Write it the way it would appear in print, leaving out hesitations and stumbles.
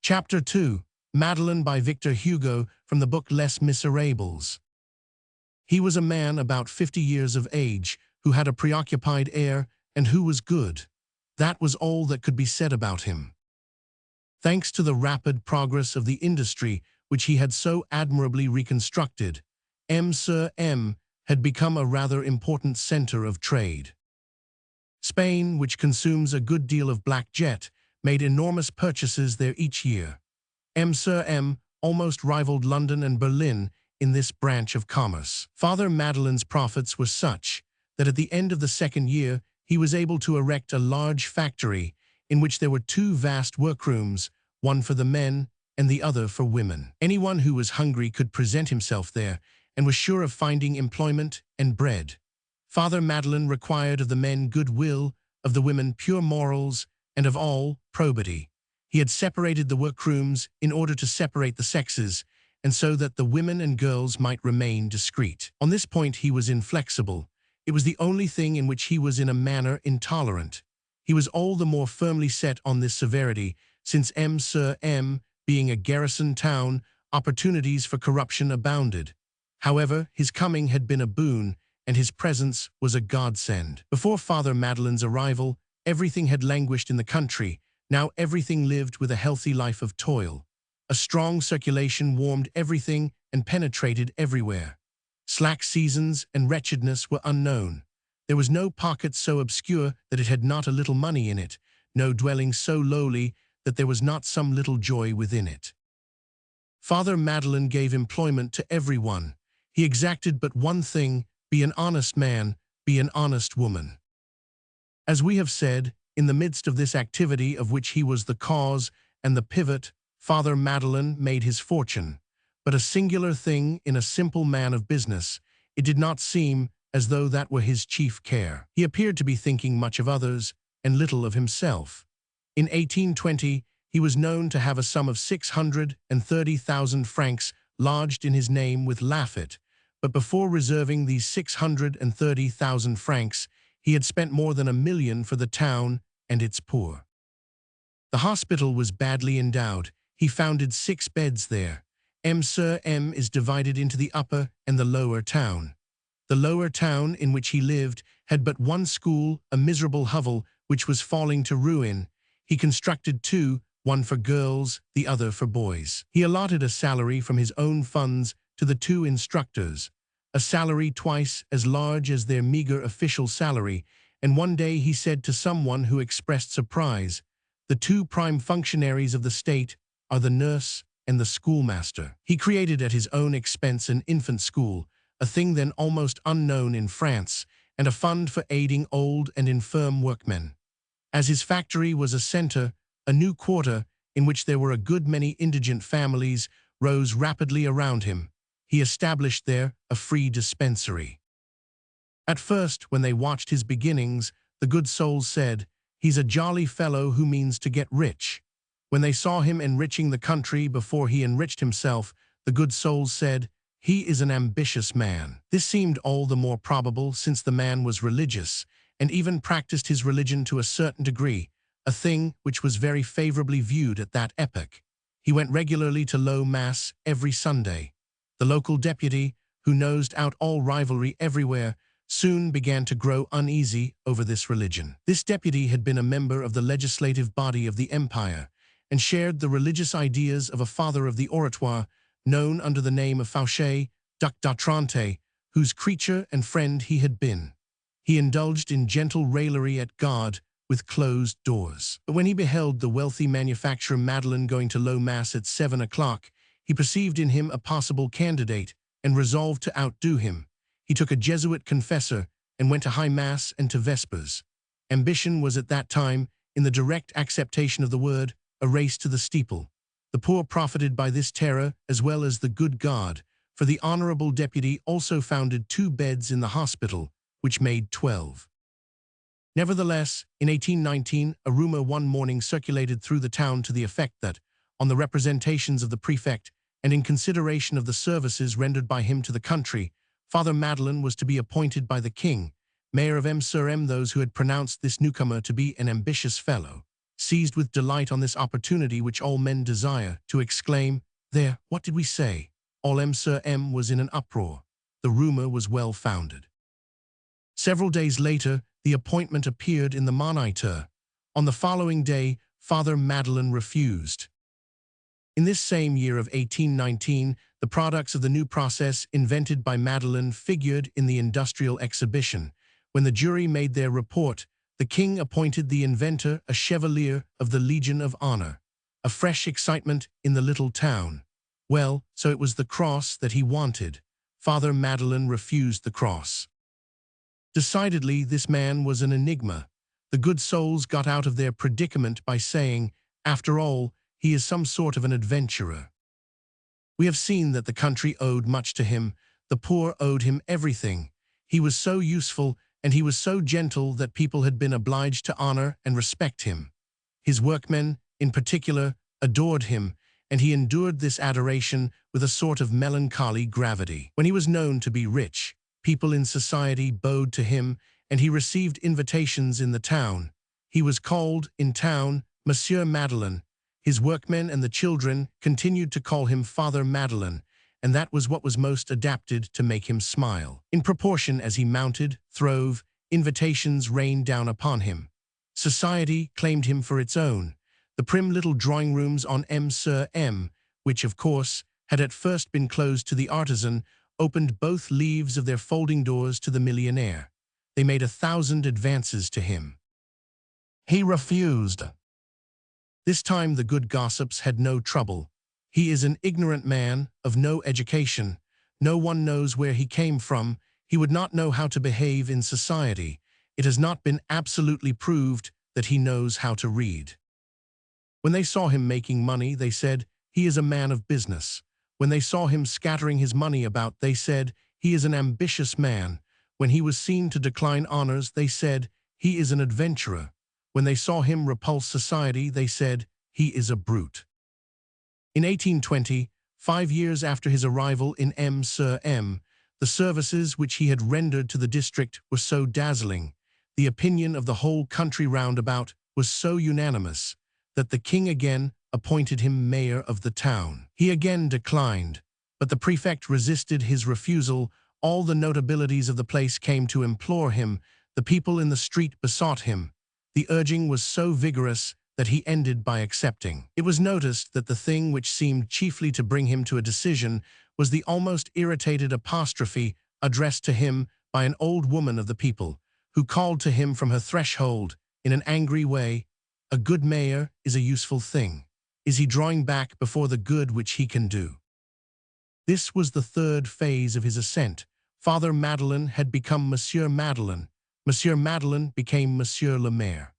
Chapter 2. Madeleine by Victor Hugo from the book Les Miserables. He was a man about 50 years of age, who had a preoccupied air and who was good. That was all that could be said about him. Thanks to the rapid progress of the industry which he had so admirably reconstructed, M. had become a rather important center of trade. Spain, which consumes a good deal of black jet, made enormous purchases there each year. M. almost rivaled London and Berlin in this branch of commerce. Father Madeleine's profits were such that at the end of the second year he was able to erect a large factory in which there were two vast workrooms, one for the men and the other for women. Anyone who was hungry could present himself there and was sure of finding employment and bread. Father Madeleine required of the men goodwill, of the women pure morals, and of all, probity. He had separated the workrooms in order to separate the sexes, and so that the women and girls might remain discreet. On this point he was inflexible. It was the only thing in which he was in a manner intolerant. He was all the more firmly set on this severity, since M. being a garrison town, opportunities for corruption abounded. However, his coming had been a boon, and his presence was a godsend. Before Father Madeleine's arrival, everything had languished in the country. Now everything lived with a healthy life of toil. A strong circulation warmed everything and penetrated everywhere. Slack seasons and wretchedness were unknown. There was no pocket so obscure that it had not a little money in it, no dwelling so lowly that there was not some little joy within it. Father Madeleine gave employment to everyone. He exacted but one thing: be an honest man, be an honest woman. As we have said, in the midst of this activity of which he was the cause and the pivot, Father Madeleine made his fortune. But a singular thing in a simple man of business, it did not seem as though that were his chief care. He appeared to be thinking much of others and little of himself. In 1820, he was known to have a sum of 630,000 francs lodged in his name with Laffitte, but before reserving these 630,000 francs, he had spent more than 1 million for the town and its poor. The hospital was badly endowed. He founded 6 beds there. M. is divided into the upper and the lower town. The lower town, in which he lived, had but one school, a miserable hovel which was falling to ruin. He constructed 2, one for girls, the other for boys. He allotted a salary from his own funds to the 2 instructors, a salary twice as large as their meager official salary, and one day he said to someone who expressed surprise, "The 2 prime functionaries of the state are the nurse and the schoolmaster." He created at his own expense an infant school, a thing then almost unknown in France, and a fund for aiding old and infirm workmen. As his factory was a center, a new quarter, in which there were a good many indigent families, rose rapidly around him. He established there a free dispensary. At first, when they watched his beginnings, the good souls said, "He's a jolly fellow who means to get rich." When they saw him enriching the country before he enriched himself, the good souls said, "He is an ambitious man." This seemed all the more probable since the man was religious, and even practiced his religion to a certain degree, a thing which was very favorably viewed at that epoch. He went regularly to low mass every Sunday. The local deputy, who nosed out all rivalry everywhere, soon began to grow uneasy over this religion. This deputy had been a member of the legislative body of the empire, and shared the religious ideas of a father of the oratoire, known under the name of Fauché, Duc d'Otrante, whose creature and friend he had been. He indulged in gentle raillery at God, with closed doors. But when he beheld the wealthy manufacturer Madeleine going to low mass at 7 o'clock, he perceived in him a possible candidate, and resolved to outdo him. He took a Jesuit confessor, and went to high mass and to vespers. Ambition was at that time, in the direct acceptation of the word, a race to the steeple. The poor profited by this terror as well as the good God, for the honorable deputy also founded 2 beds in the hospital, which made 12. Nevertheless, in 1819, a rumor one morning circulated through the town to the effect that, on the representations of the prefect, and in consideration of the services rendered by him to the country, Father Madeleine was to be appointed by the king, mayor of M. Those who had pronounced this newcomer to be an ambitious fellow seized with delight on this opportunity which all men desire, to exclaim, "There, what did we say?" All Sir M was in an uproar. The rumor was well founded. Several days later, the appointment appeared in the Moniteur. On the following day, Father Madeleine refused. In this same year of 1819, the products of the new process invented by Madeleine figured in the industrial exhibition. When the jury made their report, the king appointed the inventor a Chevalier of the Legion of Honor. A fresh excitement in the little town. Well, so it was the cross that he wanted. Father Madeleine refused the cross. Decidedly, this man was an enigma. The good souls got out of their predicament by saying, after all, he is some sort of an adventurer. We have seen that the country owed much to him. The poor owed him everything. He was so useful and he was so gentle that people had been obliged to honor and respect him. His workmen, in particular, adored him, and he endured this adoration with a sort of melancholy gravity. When he was known to be rich, people in society bowed to him, and he received invitations in the town. He was called, in town, Monsieur Madeleine. His workmen and the children continued to call him Father Madeleine, and that was what was most adapted to make him smile. In proportion as he mounted, throve, invitations rained down upon him. Society claimed him for its own. The prim little drawing rooms on Sir M, which, of course, had at first been closed to the artisan, opened both leaves of their folding doors to the millionaire. They made 1,000 advances to him. He refused. This time the good gossips had no trouble. He is an ignorant man, of no education. No one knows where he came from. He would not know how to behave in society. It has not been absolutely proved that he knows how to read. When they saw him making money, they said, he is a man of business. When they saw him scattering his money about, they said, he is an ambitious man. When he was seen to decline honors, they said, he is an adventurer. When they saw him repulse society, they said, he is a brute. In 1820, 5 years after his arrival in Sir M, the services which he had rendered to the district were so dazzling, the opinion of the whole country round about was so unanimous, that the king again appointed him mayor of the town. He again declined, but the prefect resisted his refusal. All the notabilities of the place came to implore him. The people in the street besought him. The urging was so vigorous that he ended by accepting. It was noticed that the thing which seemed chiefly to bring him to a decision was the almost irritated apostrophe addressed to him by an old woman of the people, who called to him from her threshold, in an angry way, "A good mayor is a useful thing. Is he drawing back before the good which he can do?" This was the third phase of his ascent. Father Madeleine had become Monsieur Madeleine. Monsieur Madeleine became Monsieur le Maire.